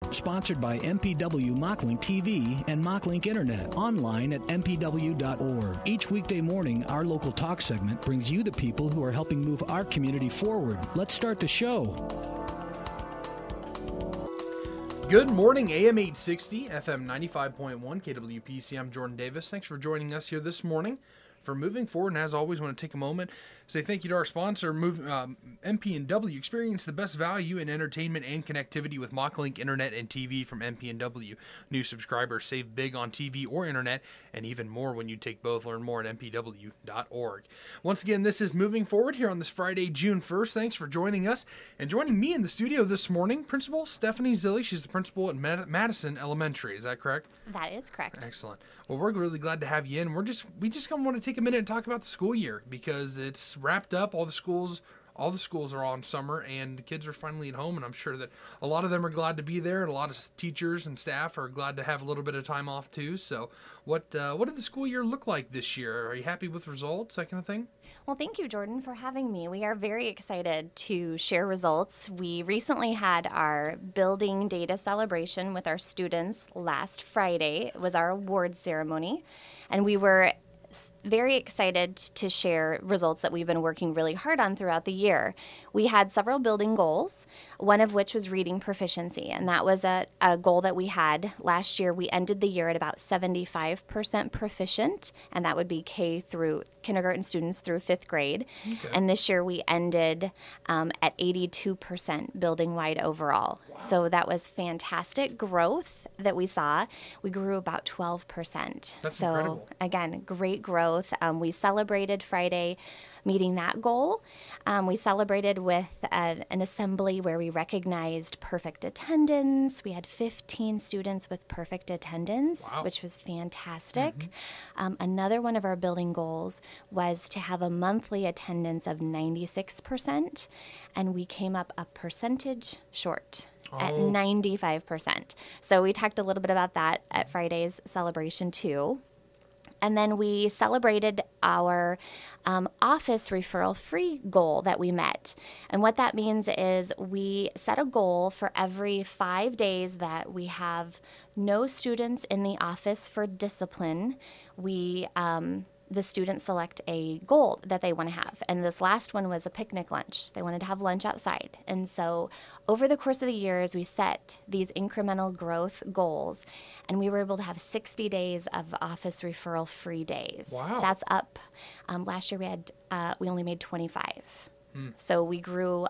Sponsored by MPW Mocklink TV and Mocklink Internet, online at mpw.org. Each weekday morning, our local talk segment brings you the people who are helping move our community forward. Let's start the show. Good morning, AM 860, FM 95.1, KWPC. I'm Jordan Davis. Thanks for joining us here this morning for Moving Forward. And as always, I want to take a moment to say thank you to our sponsor, MP&W. Experience the best value in entertainment and connectivity with Mocklink Internet and TV from MP&W. New subscribers save big on TV or internet, and even more when you take both. Learn more at mpw.org. Once again, this is Moving Forward here on this Friday, June 1st. Thanks for joining us. And joining me in the studio this morning, Principal Stephanie Zillig. She's the principal at Madison Elementary. Is that correct? That is correct. Excellent. Well, we're really glad to have you in. We just want to take a minute and talk about the school year because it's wrapped up. All the schools are on summer, and the kids are finally at home, and I'm sure that a lot of them are glad to be there, and a lot of teachers and staff are glad to have a little bit of time off too. So what did the school year look like this year? Are you happy with results, that kind of thing? Well, thank you, Jordan, for having me. We are very excited to share results. We recently had our building data celebration with our students last Friday. It was our award ceremony, and we were very excited to share results that we've been working really hard on throughout the year. We had several building goals, one of which was reading proficiency, and that was a goal that we had last year. We ended the year at about 75% proficient, and that would be K through kindergarten students through 5th grade. Okay. And this year we ended at 82% building-wide overall. Wow. So that was fantastic growth that we saw. We grew about 12%. That's incredible. Again, great growth. We celebrated Friday meeting that goal. We celebrated with an assembly where we recognized perfect attendance. We had 15 students with perfect attendance, wow, which was fantastic. Mm-hmm. Another one of our building goals was to have a monthly attendance of 96%, and we came up a percentage short. At 95%. So we talked a little bit about that at Friday's celebration too. And then we celebrated our office referral free goal that we met. And what that means is we set a goal for every 5 days that we have no students in the office for discipline. The students select a goal that they want to have. And this last one was a picnic lunch. They wanted to have lunch outside. And so over the course of the years, we set these incremental growth goals, and we were able to have 60 days of office referral free days. Wow. That's up. Last year we only made 25. So we grew.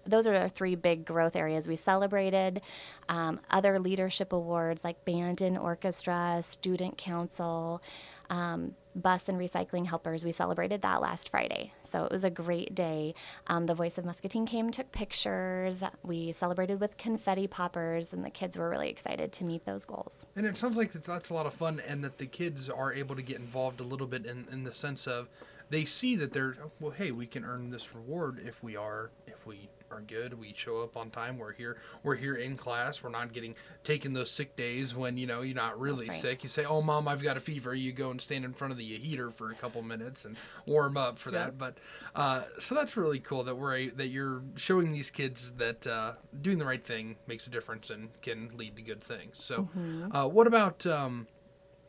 Those are our 3 big growth areas. We celebrated other leadership awards like band and orchestra, student council, bus and recycling helpers. We celebrated that last Friday. So it was a great day. The Voice of Muscatine came, took pictures. We celebrated with confetti poppers, and the kids were really excited to meet those goals. And it sounds like that's a lot of fun, and that the kids are able to get involved a little bit in the sense of they see that they're, well, hey, we can earn this reward if we are good, we show up on time, we're here in class, we're not taking those sick days when you're not really sick. You say, oh mom, I've got a fever, you go and stand in front of the heater for a couple minutes and warm up for that. But so that's really cool that you're showing these kids that doing the right thing makes a difference and can lead to good things. So what about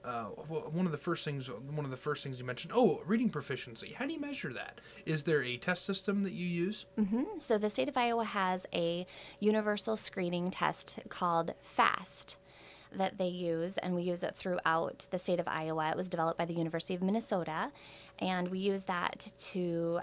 one of the first things you mentioned, reading proficiency. How do you measure that? Is there a test system that you use? Mm-hmm. So the state of Iowa has a universal screening test called FAST that they use, and we use it throughout the state of Iowa. It was developed by the University of Minnesota, and we use that to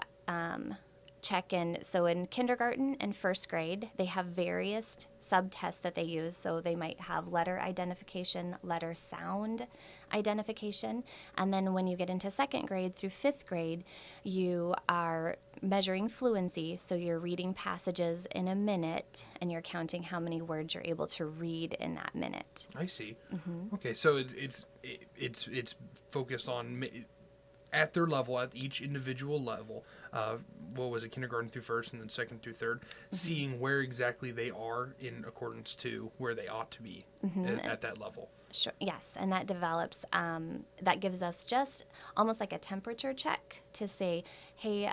check in. So in kindergarten and 1st grade, they have various sub-tests that they use. So they might have letter identification, letter sound identification. And then when you get into 2nd grade through 5th grade, you are measuring fluency. So you're reading passages in a minute, and you're counting how many words you're able to read in that minute. I see. Mm-hmm. Okay, so it's focused on at their level, at each individual level, what was it, kindergarten through 1st and then 2nd through 3rd, seeing where exactly they are in accordance to where they ought to be at that level. Sure. Yes, and that develops, that gives us just almost like a temperature check to say, hey,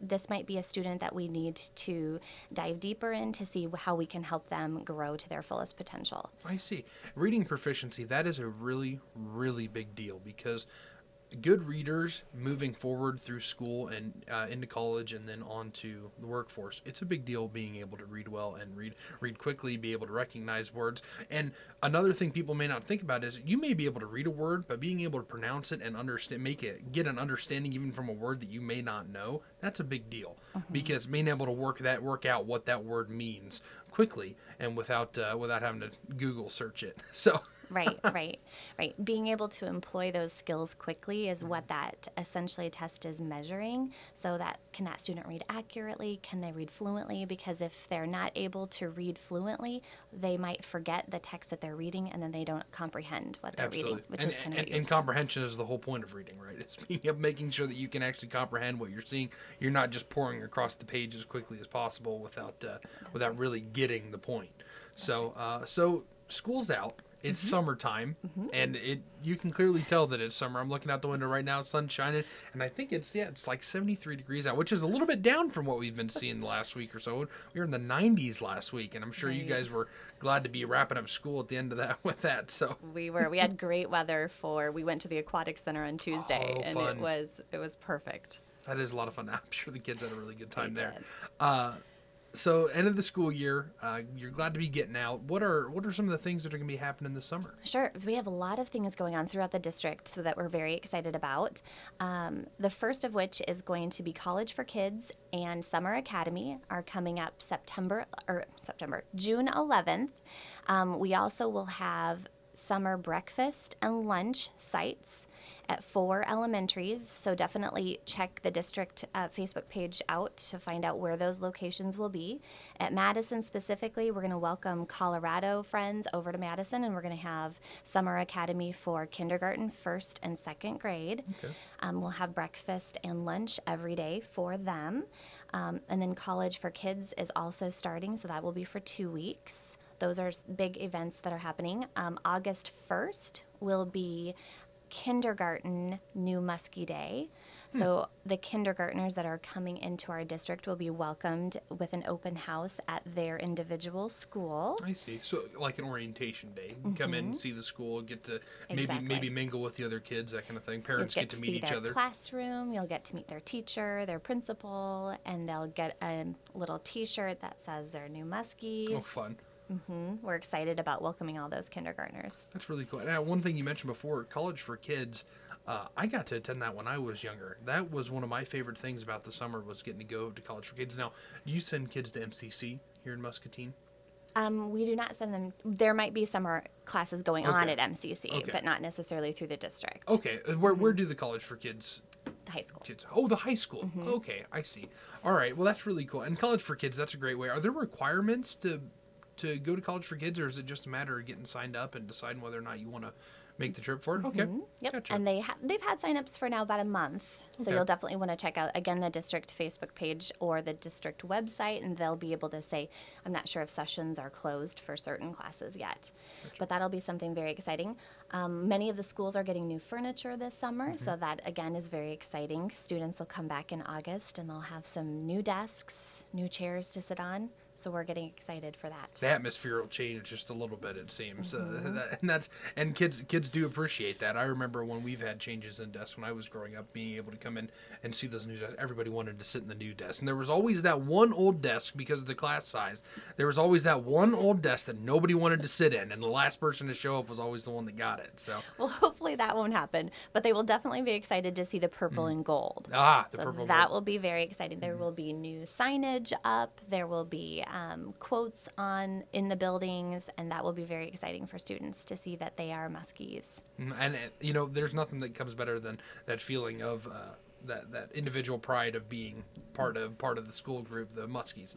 this might be a student that we need to dive deeper in to see how we can help them grow to their fullest potential. I see. Reading proficiency, that is a really, really big deal, because good readers moving forward through school and into college and then on to the workforce, it's a big deal being able to read well and read quickly, be able to recognize words. And another thing people may not think about is you may be able to read a word, but being able to pronounce it and get an understanding even from a word that you may not know, that's a big deal. Because being able to work out what that word means quickly and without having to Google search it. So Right. Being able to employ those skills quickly is what that essentially test is measuring. So that student read accurately? Can they read fluently? Because if they're not able to read fluently, they might forget the text that they're reading, and then they don't comprehend what they're reading, which is kind of and comprehension is the whole point of reading, right? It's making sure that you can actually comprehend what you're seeing. You're not just pouring across the page as quickly as possible without really getting the point. So school's out. It's summertime, and you can clearly tell that it's summer. I'm looking out the window right now, sun's shining, and I think it's like 73 degrees out, which is a little bit down from what we've been seeing the last week or so. We were in the 90s last week, and I'm sure you guys were glad to be wrapping up school at the end of that with that. So we had great weather we went to the aquatic center on Tuesday, and fun. it was perfect. That is a lot of fun. I'm sure the kids had a really good time there. Did. So end of the school year, you're glad to be getting out. What are some of the things that are going to be happening this summer? Sure. We have a lot of things going on throughout the district that we're very excited about. The first of which is going to be College for Kids and Summer Academy are coming up June 11th. We also will have summer breakfast and lunch sites at 4 elementaries, so definitely check the district Facebook page out to find out where those locations will be. At Madison specifically, we're going to welcome Colorado friends over to Madison, and we're going to have Summer Academy for kindergarten, 1st and 2nd grade. Okay. We'll have breakfast and lunch every day for them. And then College for Kids is also starting, so that will be for 2 weeks. Those are big events that are happening. August 1st will be Kindergarten New Muskie Day. So the kindergartners that are coming into our district will be welcomed with an open house at their individual school. I see. So like an orientation day. You come in, see the school, get to maybe mingle with the other kids, that kind of thing. Parents get to meet each other. You'll get to see their classroom, you'll get to meet their teacher, their principal, and they'll get a little T-shirt that says they're New Muskies. Oh, fun. We're excited about welcoming all those kindergartners. That's really cool. And one thing you mentioned before, College for Kids, I got to attend that when I was younger. That was one of my favorite things about the summer, was getting to go to College for Kids. Now, you send kids to MCC here in Muscatine? We do not send them. There might be summer classes going on at MCC, but not necessarily through the district. Okay. Where do the College for Kids? The high school. Kids. Oh, the high school. Okay, I see. All right. Well, that's really cool. And College for Kids, that's a great way. Are there requirements to go to College for Kids, or is it just a matter of getting signed up and deciding whether or not you want to make the trip for it? Okay. Yep. Gotcha. And they've had signups for now about a month. So you'll definitely want to check out, again, the district Facebook page or the district website, and they'll be able to say, I'm not sure if sessions are closed for certain classes yet. But that'll be something very exciting. Many of the schools are getting new furniture this summer, so that, again, is very exciting. Students will come back in August, and they'll have some new desks, new chairs to sit on. So we're getting excited for that. The atmosphere will change just a little bit, it seems, and kids do appreciate that. I remember when we've had changes in desks when I was growing up, being able to come in and see those new desks. Everybody wanted to sit in the new desk, and there was always that one old desk because of the class size. There was always that one old desk that nobody wanted to sit in, and the last person to show up was always the one that got it. So well, hopefully that won't happen, but they will definitely be excited to see the purple and gold. The so purple that gold. will be very exciting. There will be new signage up. There will be quotes in the buildings, and that will be very exciting for students to see that they are Muskies. And there's nothing that comes better than that feeling of that individual pride of being part of the school group, the Muskies.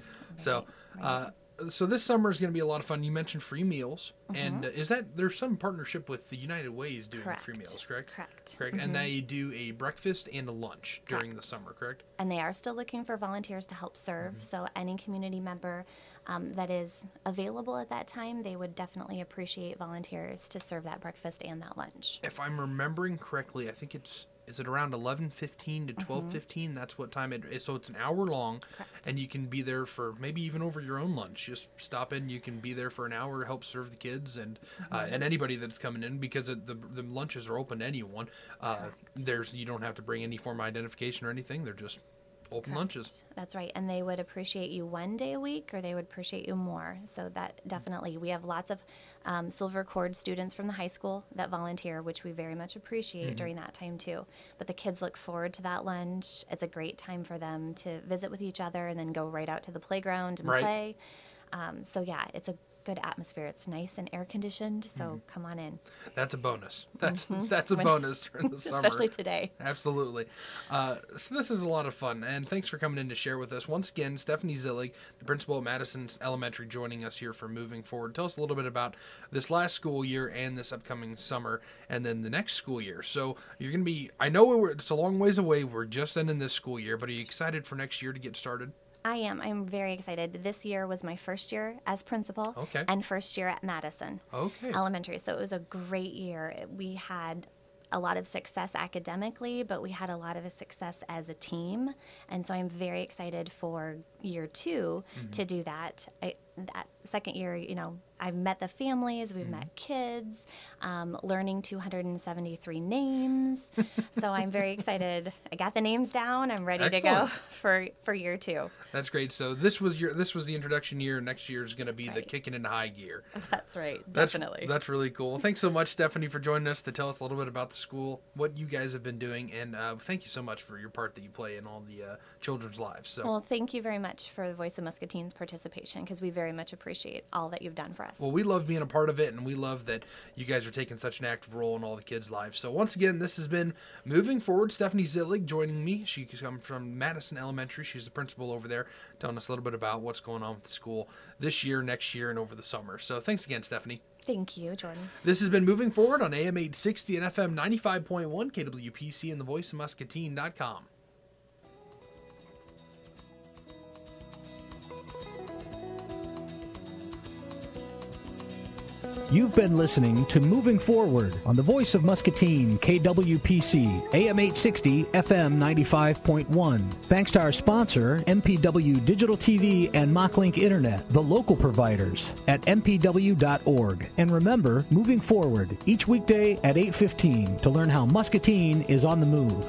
Right. So this summer is going to be a lot of fun. You mentioned free meals, and there's some partnership with the United Way's doing free meals, correct? Correct. And they do a breakfast and a lunch during the summer, correct? And they are still looking for volunteers to help serve, so any community member that is available at that time, they would definitely appreciate volunteers to serve that breakfast and that lunch. If I'm remembering correctly, I think it's is it around 11:15 to 12:15? That's what time it is. So it's an hour long. Correct. And you can be there for maybe even over your own lunch. Just stop in. You can be there for an hour, help serve the kids and anybody that's coming in, because the lunches are open to anyone. You don't have to bring any form of identification or anything. They're just open lunches. That's right. And they would appreciate you one day a week, or they would appreciate you more. So that definitely, we have lots of Silver Cord students from the high school that volunteer, which we very much appreciate during that time too. But the kids look forward to that lunch. It's a great time for them to visit with each other and then go right out to the playground and play. So yeah, it's a good atmosphere. It's nice and air conditioned, so come on in. That's a bonus. That's a bonus during the summer, especially today. Absolutely. So this is a lot of fun, and thanks for coming in to share with us once again. Stephanie Zillig, the principal at Madison Elementary, joining us here for Moving Forward. Tell us a little bit about this last school year and this upcoming summer, and then the next school year. So you're going to be, I know it's a long ways away. We're just ending this school year, but are you excited for next year to get started? I am. I'm very excited. This year was my first year as principal and first year at Madison Elementary. So it was a great year. We had a lot of success academically, but we had a lot of success as a team. And so I'm very excited for year 2 to do that. That second year, I've met the families, we've met kids, learning 273 names. So I'm very excited. I got the names down. I'm ready to go for year 2. That's great. So this was the introduction year. Next year is going to be the kicking into high gear. That's right. Definitely. That's really cool. Thanks so much, Stephanie, for joining us to tell us a little bit about the school, what you guys have been doing, and thank you so much for your part that you play in all the children's lives. So. Well, thank you very much for the Voice of Muscatine's participation, because we very much appreciate all that you've done for us. Well, we love being a part of it, and we love that you guys are taking such an active role in all the kids' lives. So once again, this has been Moving Forward. Stephanie Zillig joining me. She comes from Madison Elementary. She's the principal over there, telling us a little bit about what's going on with the school this year, next year, and over the summer. So thanks again, Stephanie. Thank you, Jordan. This has been Moving Forward on AM 860 and FM 95.1, KWPC, and thevoiceofmuscatine.com. You've been listening to Moving Forward on the Voice of Muscatine, KWPC, AM 860, FM 95.1. Thanks to our sponsor, MPW Digital TV and MockLink Internet, the local providers at mpw.org. And remember, Moving Forward, each weekday at 8:15 to learn how Muscatine is on the move.